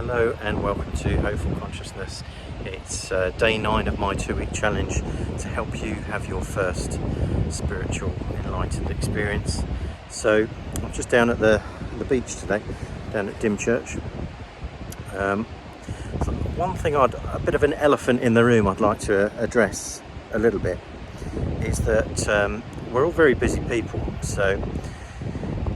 Hello and welcome to Hopeful Consciousness. It's day 9 of my 2-week challenge to help you have your first spiritual enlightened experience. So I'm just down at the beach today, down at Dymchurch. So one thing, a bit of an elephant in the room I'd like to address a little bit is that we're all very busy people, so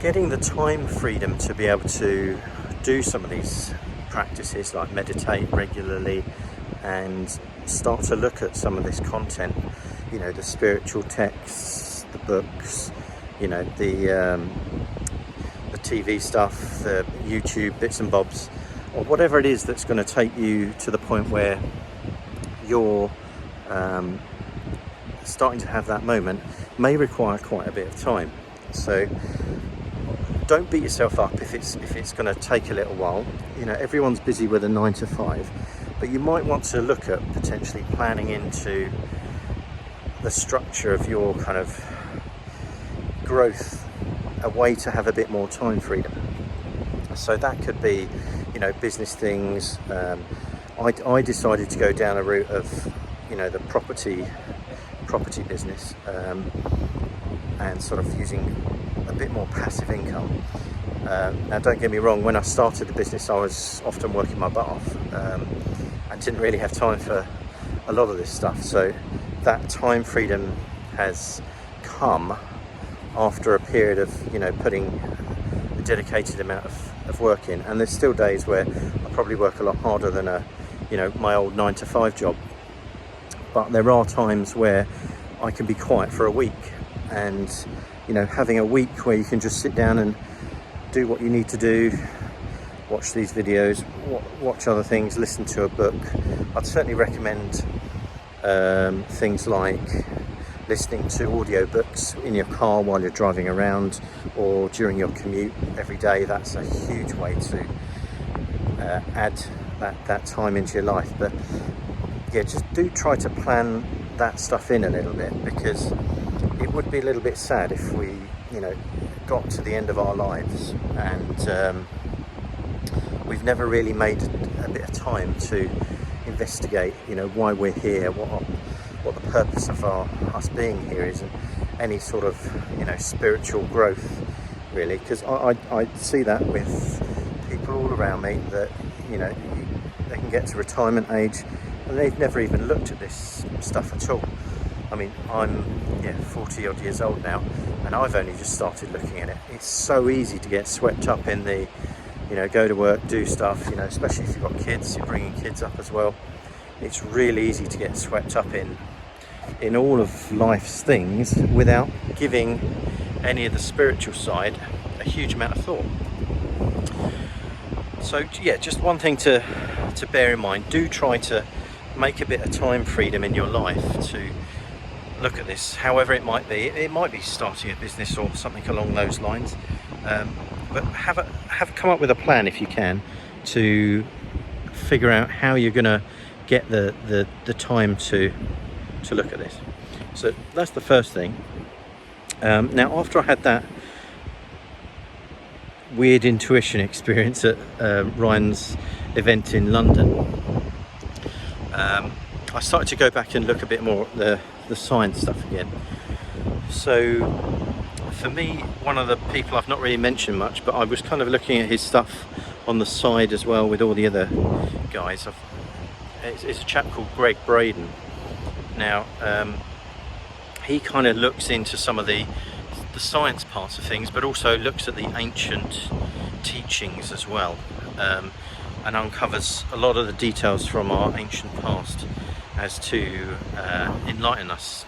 getting the time freedom to be able to do some of these practices like meditate regularly and start to look at some of this content, you know, the spiritual texts, the books, you know, the TV stuff, the YouTube bits and bobs, or whatever it is that's going to take you to the point where you're starting to have that moment, may require quite a bit of time. So don't beat yourself up if it's going to take a little while. You know, everyone's busy with a 9 to 5, but you might want to look at potentially planning into the structure of your kind of growth a way to have a bit more time freedom. So that could be, you know, business things. I decided to go down a route of, you know, the property business, and sort of using a bit more passive income. Now don't get me wrong, when I started the business I was often working my butt off and didn't really have time for a lot of this stuff. So that time freedom has come after a period of, you know, putting a dedicated amount of work in, and there's still days where I probably work a lot harder than my old 9 to 5 job. But there are times where I can be quiet for a week, and you know, having a week where you can just sit down and do what you need to do, watch these videos, watch other things, listen to a book. I'd certainly recommend things like listening to audiobooks in your car while you're driving around or during your commute every day. That's a huge way to add that time into your life. But yeah, just do try to plan that stuff in a little bit, because it would be a little bit sad if we, you know, got to the end of our lives and we've never really made a bit of time to investigate, you know, why we're here, what the purpose of us being here is, and any sort of, you know, spiritual growth, really. Because I see that with people all around me that, you know, they can get to retirement age and they've never even looked at this stuff at all. I mean, I'm 40 odd years old now, and I've only just started looking at it. It's so easy to get swept up in the, you know, go to work, do stuff, you know, especially if you've got kids, you're bringing kids up as well. It's really easy to get swept up in all of life's things without giving any of the spiritual side a huge amount of thought. So yeah, just one thing to bear in mind: do try to make a bit of time freedom in your life to look at this, however it might be. It might be starting a business or something along those lines, but have come up with a plan, if you can, to figure out how you're going to get the time to look at this. So that's the first thing. Now, after I had that weird intuition experience at Ryan's event in London, I started to go back and look a bit more at the science stuff again. So for me, one of the people I've not really mentioned much, but I was kind of looking at his stuff on the side as well with all the other guys. It's a chap called Greg Braden. Now he kind of looks into some of the science parts of things, but also looks at the ancient teachings as well, and uncovers a lot of the details from our ancient past as to enlighten us,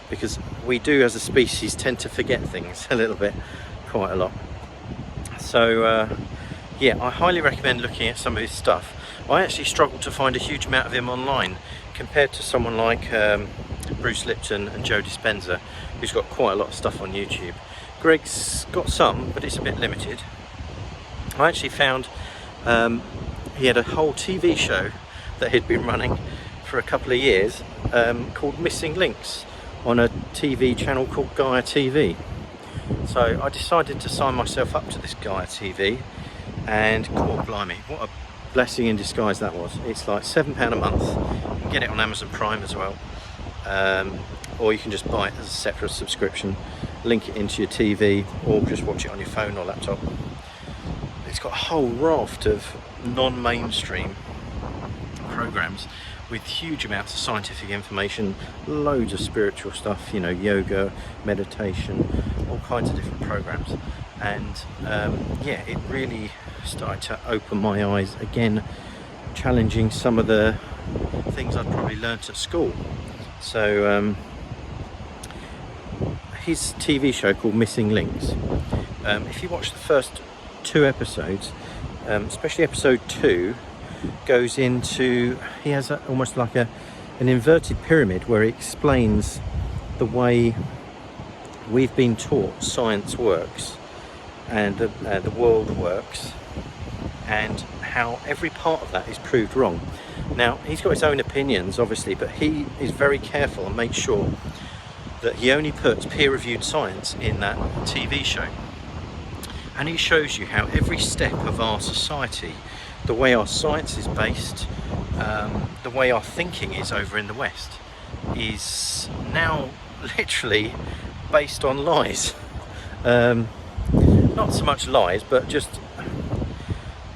because we do as a species tend to forget things a little bit, quite a lot. So yeah, I highly recommend looking at some of his stuff. I actually struggled to find a huge amount of him online compared to someone like Bruce Lipton and Joe Dispenza, who's got quite a lot of stuff on YouTube. Greg's got some, but it's a bit limited. I actually found he had a whole TV show that he'd been running for a couple of years, called Missing Links, on a TV channel called Gaia TV. So I decided to sign myself up to this Gaia TV, and God blimey, what a blessing in disguise that was. It's like £7 a month. You can get it on Amazon Prime as well, or you can just buy it as a separate subscription, link it into your TV, or just watch it on your phone or laptop. It's got a whole raft of non-mainstream programs with huge amounts of scientific information, loads of spiritual stuff, you know, yoga, meditation, all kinds of different programs. And yeah, it really started to open my eyes again, challenging some of the things I'd probably learnt at school. So his TV show called Missing Links, if you watch the first 2 episodes, especially episode 2, goes into, he has almost like an inverted pyramid where he explains the way we've been taught science works and the world works, and how every part of that is proved wrong. Now, he's got his own opinions obviously, but he is very careful and makes sure that he only puts peer-reviewed science in that TV show. And he shows you how every step of our society, the way our science is based, the way our thinking is over in the West, is now literally based on lies. Not so much lies, but just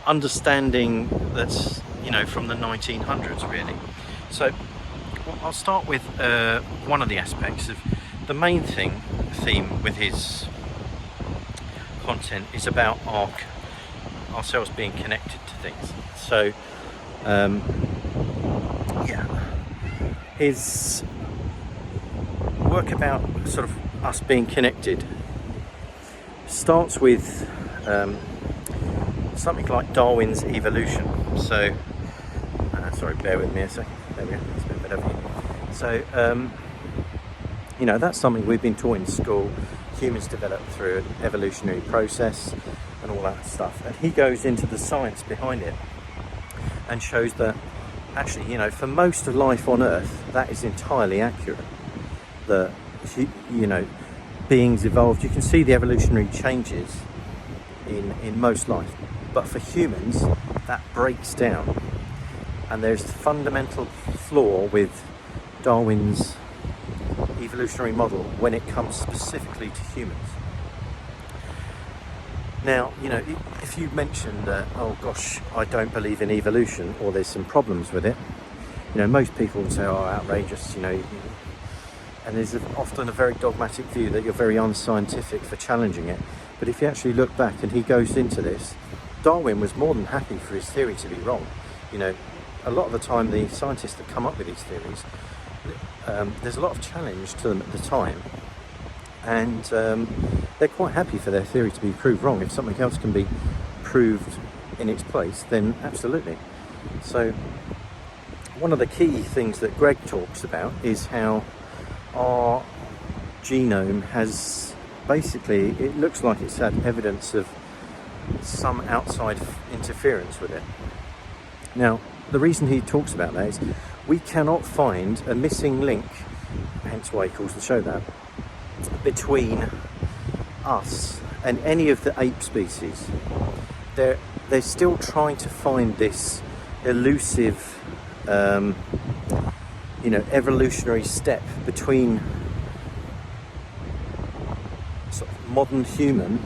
understanding that's, you know, from the 1900s really. So I'll start with one of the aspects of the main theme with his content is about ourselves being connected to things. So yeah, his work about sort of us being connected starts with something like Darwin's evolution. So sorry, bear with me a second. There we go, it's a bit better view. So you know, that's something we've been taught in school. Humans developed through an evolutionary process and all that stuff, and he goes into the science behind it and shows that actually, you know, for most of life on Earth, that is entirely accurate. That, you know, beings evolved. You can see the evolutionary changes in most life, but for humans that breaks down, and there's the fundamental flaw with Darwin's evolutionary model when it comes specifically to humans. Now, you know, if you mention that, oh gosh, I don't believe in evolution, or there's some problems with it, you know, most people would say, oh, outrageous, you know, and there's often a very dogmatic view that you're very unscientific for challenging it. But if you actually look back, and he goes into this, Darwin was more than happy for his theory to be wrong. You know, a lot of the time the scientists that come up with these theories, there's a lot of challenge to them at the time, and they're quite happy for their theory to be proved wrong. If something else can be proved in its place, then absolutely. So one of the key things that Greg talks about is how our genome has basically, it looks like it's had evidence of some outside interference with it. Now, the reason he talks about that is we cannot find a missing link, hence why he calls the show that, between us and any of the ape species. They're still trying to find this elusive you know, evolutionary step between sort of modern human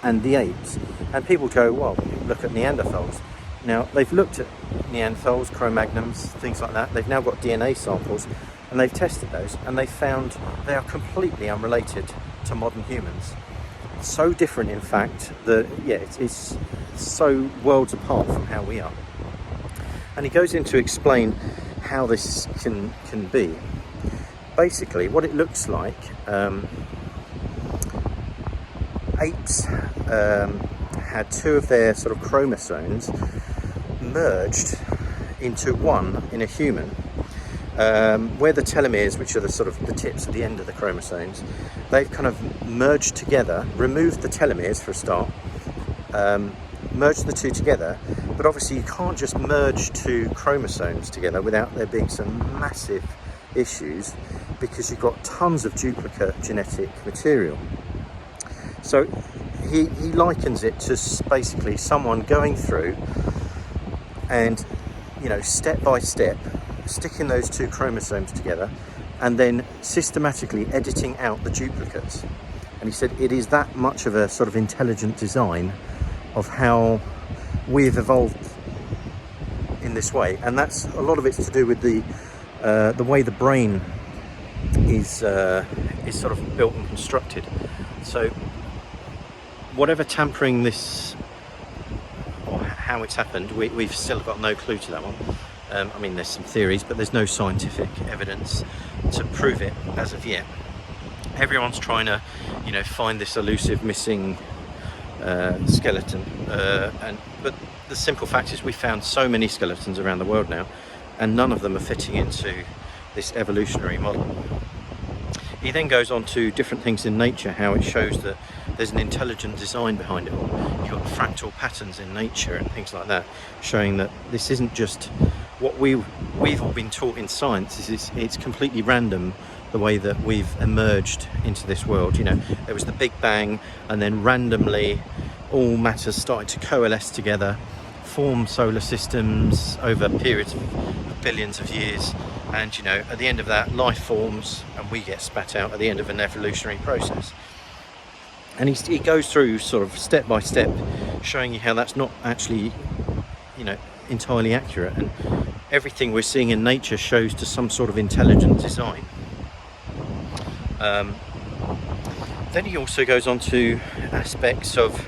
and the apes. And people go, well, look at Neanderthals. Now, they've looked at Neanderthals, Cro-Magnons, things like that. They've now got DNA samples, and they've tested those, and they found they are completely unrelated to modern humans. So different, in fact, that, yeah, it's so worlds apart from how we are. And he goes in to explain how this can be. Basically, what it looks like, apes had 2 of their sort of chromosomes merged into one in a human, where the telomeres, which are the sort of the tips at the end of the chromosomes, they've kind of merged together, removed the telomeres for a start, merged the 2 together. But obviously you can't just merge 2 chromosomes together without there being some massive issues, because you've got tons of duplicate genetic material. So he likens it to basically someone going through and, you know, step by step, sticking those two chromosomes together and then systematically editing out the duplicates. And he said it is that much of a sort of intelligent design of how we've evolved in this way. And that's a lot of it's to do with the way the brain is sort of built and constructed. So whatever tampering this, or how it's happened, we've still got no clue to that one. I mean, there's some theories, but there's no scientific evidence to prove it as of yet. Everyone's trying to, you know, find this elusive missing skeleton, but the simple fact is we found so many skeletons around the world now, and none of them are fitting into this evolutionary model. He then goes on to different things in nature, how it shows that there's an intelligent design behind it all. You've got fractal patterns in nature and things like that, showing that this isn't just what we've all been taught in science. It's completely random, the way that we've emerged into this world. You know, there was the Big Bang, and then randomly all matters started to coalesce together, form solar systems over periods of billions of years, and, you know, at the end of that, life forms and we get spat out at the end of an evolutionary process. And he goes through sort of step by step, showing you how that's not actually, you know, entirely accurate, and everything we're seeing in nature shows to some sort of intelligent design. Then he also goes on to aspects of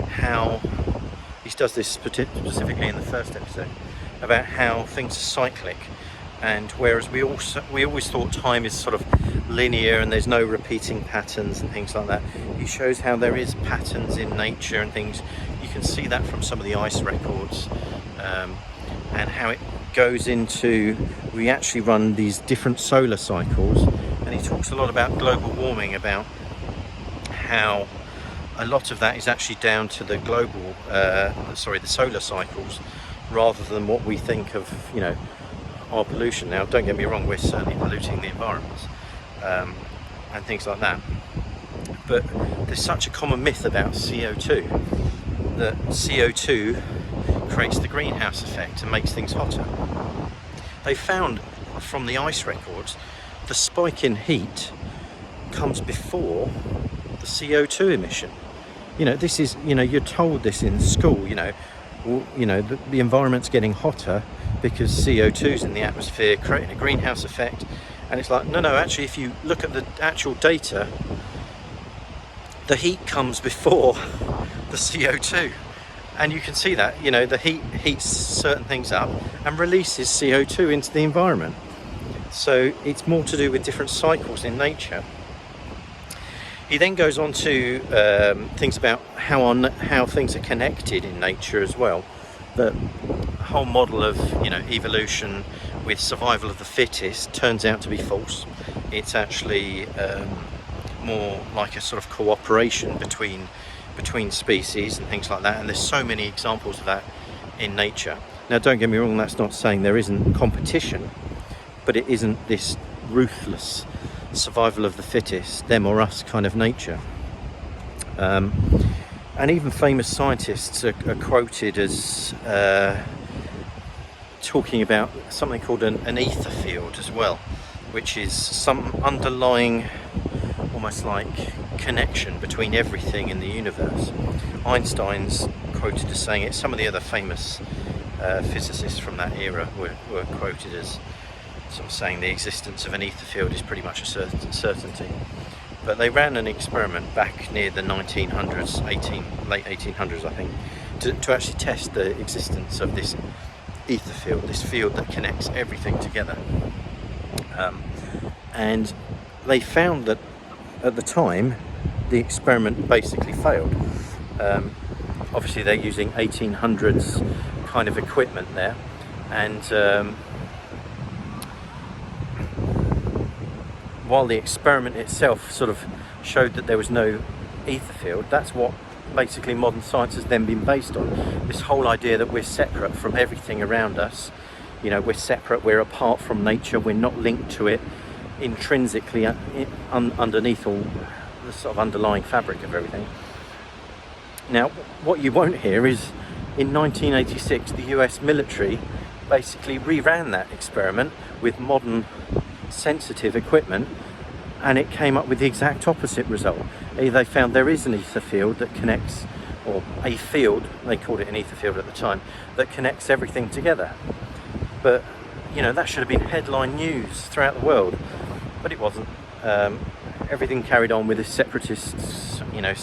how he does this specifically in the first episode, about how things are cyclic, and whereas we always thought time is sort of linear and there's no repeating patterns and things like that, he shows how there is patterns in nature and things. You can see that from some of the ice records, and how it goes into, we actually run these different solar cycles, and he talks a lot about global warming, about how a lot of that is actually down to the the solar cycles, rather than what we think of, you know, our pollution. Now, don't get me wrong, we're certainly polluting the environment, and things like that, but there's such a common myth about CO2, that CO2 creates the greenhouse effect and makes things hotter. They found from the ice records the spike in heat comes before the CO2 emission. You know, this is, you know, you're told this in school, you know, the environment's getting hotter because CO2's in the atmosphere creating a greenhouse effect, and it's like, no, actually, if you look at the actual data, the heat comes before the CO2, and you can see that, you know, the heat heats certain things up and releases CO2 into the environment. So it's more to do with different cycles in nature. He then goes on to things about how things are connected in nature as well. The whole model of, you know, evolution with survival of the fittest turns out to be false. It's actually more like a sort of cooperation between species and things like that. And there's so many examples of that in nature. Now, don't get me wrong, that's not saying there isn't competition, but it isn't this ruthless survival of the fittest, them or us kind of nature. And even famous scientists are quoted as talking about something called an ether field as well, which is some underlying, almost like, connection between everything in the universe. Einstein's quoted as saying it. Some of the other famous physicists from that era were quoted as sort of saying the existence of an ether field is pretty much a certainty. But they ran an experiment back near the 1900s, late 1800s, I think, to actually test the existence of this ether field, this field that connects everything together. And they found that at the time the experiment basically failed. Obviously they're using 1800s kind of equipment there, and while the experiment itself sort of showed that there was no ether field, that's what basically modern science has then been based on. This whole idea that we're separate from everything around us. You know, we're separate, we're apart from nature, we're not linked to it intrinsically underneath all the sort of underlying fabric of everything. Now, what you won't hear is in 1986 the US military basically reran that experiment with modern sensitive equipment, and it came up with the exact opposite result. They found there is an ether field that connects, or a field, they called it an ether field at the time, that connects everything together. But you know, that should have been headline news throughout the world, but it wasn't. Everything carried on with this separatist, you know,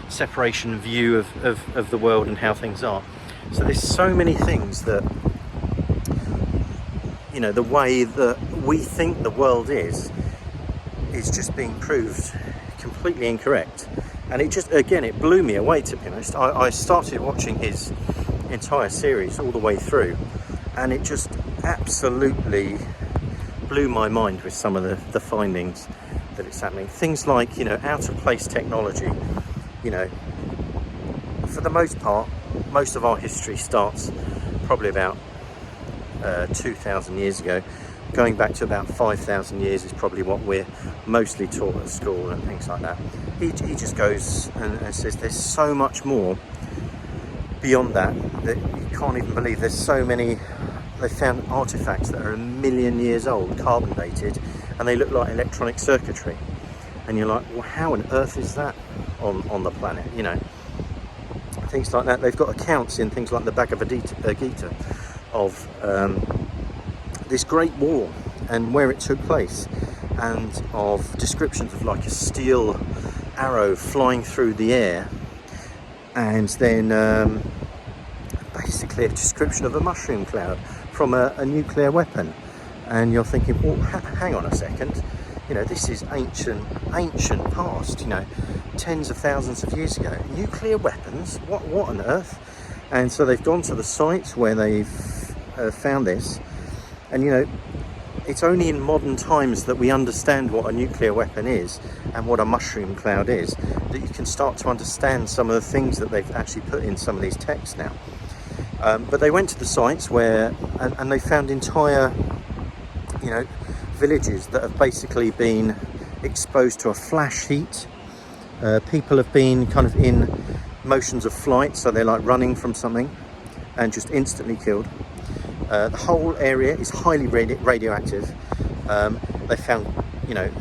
separation view of the world and how things are. So there's so many things that, you know, the way that we think the world is just being proved completely incorrect. And it just, again, it blew me away, to be honest. I started watching his entire series all the way through, and it just absolutely blew my mind with some of the findings that it's happening. Things like, you know, out of place technology. You know, for the most part, most of our history starts probably about 2,000 years ago. Going back to about 5,000 years is probably what we're mostly taught at school and things like that. He just goes and says there's so much more beyond that you can't even believe. There's so many. They found artifacts that are 1 million years old, carbon dated, and they look like electronic circuitry. And you're like, well, how on earth is that on the planet? You know, things like that. They've got accounts in things like the Bhagavad Gita of this great war and where it took place, and of descriptions of like a steel arrow flying through the air, and then basically a description of a mushroom cloud from a nuclear weapon. And you're thinking, well, hang on a second, you know, this is ancient past, you know, tens of thousands of years ago. Nuclear weapons, what on earth? And so they've gone to the sites where they've found this, and you know, it's only in modern times that we understand what a nuclear weapon is and what a mushroom cloud is, that you can start to understand some of the things that they've actually put in some of these texts now. But they went to the sites where, and they found entire, you know, villages that have basically been exposed to a flash heat. People have been kind of in motions of flight, so they're like running from something and just instantly killed. The whole area is highly radioactive. They found, you know,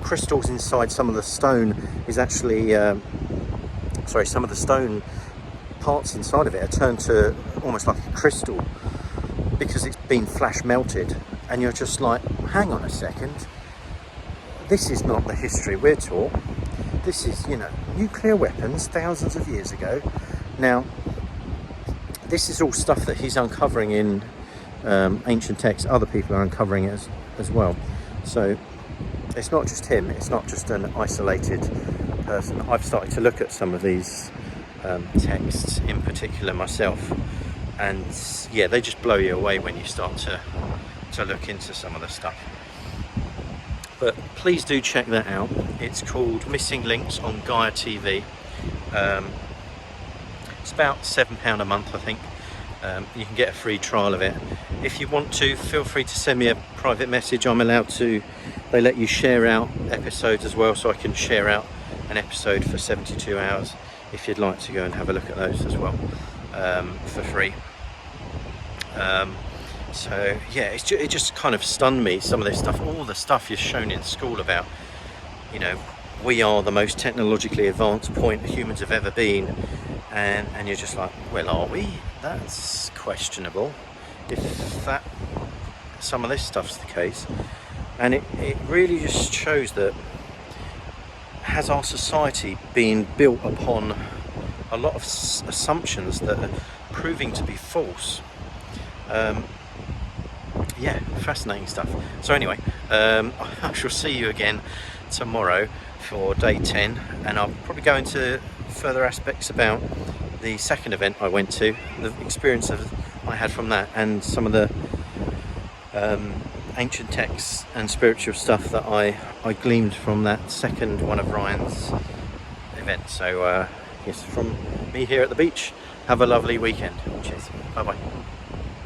crystals inside some of the stone is actually, some of the stone parts inside of it are turned to almost like a crystal because it's been flash melted. And you're just like, hang on a second, this is not the history we're taught. This is, you know, nuclear weapons thousands of years ago. Now, this is all stuff that he's uncovering in ancient texts. Other people are uncovering it as well. So it's not just him, it's not just an isolated person. I've started to look at some of these texts in particular myself, and yeah, they just blow you away when you start to look into some of the stuff. But please do check that out. It's called Missing Links on Gaia TV. It's about £7 a month, I think. You can get a free trial of it. If you want to, feel free to send me a private message. I'm allowed to, they let you share out episodes as well, so I can share out an episode for 72 hours if you'd like to go and have a look at those as well, for free. So yeah, it just kind of stunned me, some of this stuff, all the stuff you're shown in school about, you know, we are the most technologically advanced point humans have ever been, and you're just like, well, are we? That's questionable if that some of this stuff's the case. And it really just shows that, has our society been built upon a lot of assumptions that are proving to be false? Yeah, fascinating stuff. So anyway, I shall see you again tomorrow for day 10, and I'll probably go into further aspects about the second event I went to, the experience I had from that, and some of the ancient texts and spiritual stuff that I gleaned from that second one of Ryan's events. So yes, from me here at the beach, have a lovely weekend. Cheers. Bye bye.